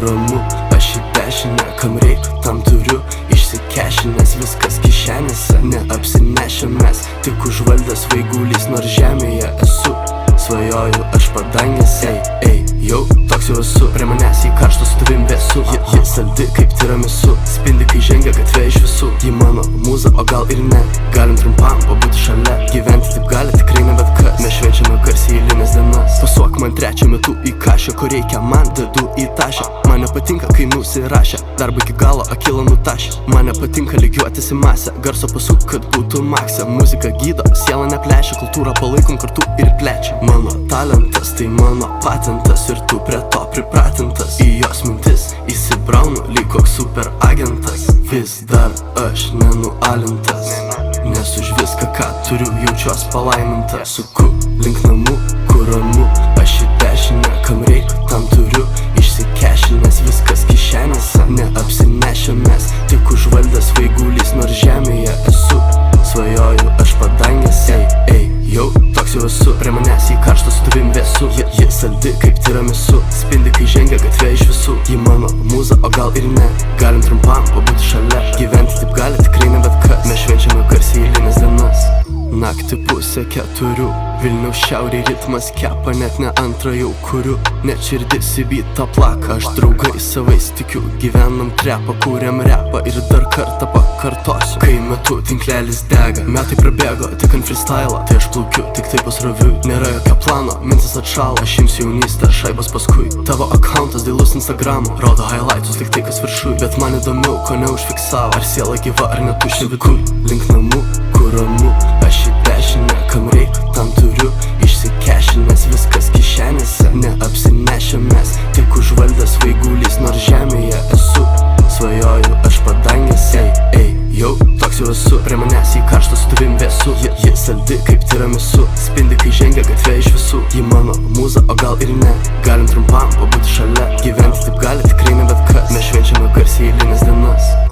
kur ramu, aš į dešinę, kam reiktų, tam turiu išsikešinęs, viskas kišenėse, neapsinešę mes, tik užvaldęs vaigulys, nors žemėje esu. Svajoju aš padangėse, jau toks jau esu, prie manęs į karštą su tavim vėsu. Ji saldi kaip tiramisu, spindi kai žengia gatvė iš visų. Ji mano mūza, o gal ir ne, galim trumpam pabūti šalia. Gyventi taip gali tikrai ne bet kas, mes švenčiame garsiai eilinės dienas. Pasuok man trečią metu į kašę, ko reikia man dedu į tašę. Man nepatinka kai nusirašę, darbą iki galo akilą nutašę. Man nepatinka lygiuotis į masę, garso pasuk, kad būtų maksė. Muzika gydo, siela neplešia, kultūrą palaikom kartu ir plečia. Mano talentas, tai mano patentas, ir tu prie to pripratintas. Į jos mintis įsibraunu lyg koks super agentas. Vis dar aš nenualintas, nes už viską, ką turiu, jaučiuos palaimintas. Suku link namų, kur ramu, aš į dešinę, kam reiktų, tam turiu išsikešinęs, viskas kišenėse, neapsinešę mes, tik užvaldęs vaigulys, nors žemėje esu. Svajoju aš padangėse, jau toks jau esu, prie manęs į karštą su tavim vėsu. Ji saldi kaip tiramisu, spindi kai žengia gatvė iš visų. Ji mano mūza, o gal ir ne, galim trumpam pabūti šalia. Gyventi taip gali tikrai ne bet kas, mes švenčiame garsiai eilinės dienas. Naktį 3:30, Vilniaus šiaurė ritmas kepa, net ne antrą jau kuriu. Net širdis į beatą plaka, aš draugai savais tikiu. Gyvenam trepą, kuriam repą ir dar kartą pakartosiu. Kai metu tinklelis dega, metai prabėgo tik ant freestyle, tai aš plaukiu tik taip pasroviui. Nėra jokio plano, mintis atšalo, aš imsiu jaunystę, šaibos paskui. Tavo accountas dailus Instagramo, rodo highlights, tik tai kas viršui. Bet man įdomiau, ko neužfiksavo, ar siela gyva, ar netuščia viduj. Link namų, kur ramu, aš į dešinę, kam reiktų, tam turiu išsikešinęs, viskas kišenėse, neapsinešę mes, tik užvaldęs vaigulys, nors žemėje esu. Svajoju aš padangėse, jau toks jau esu, prie manęs į karštą su tavim vėsu. Ji saldi kaip tiramisu, spindi kai žengia gatvė iš visų. Ji mano mūza, o gal ir ne, galim trumpam pabūti šalia. Gyventi taip gali tikrai ne bet kas, mes švenčiame garsiai eilinės dienas.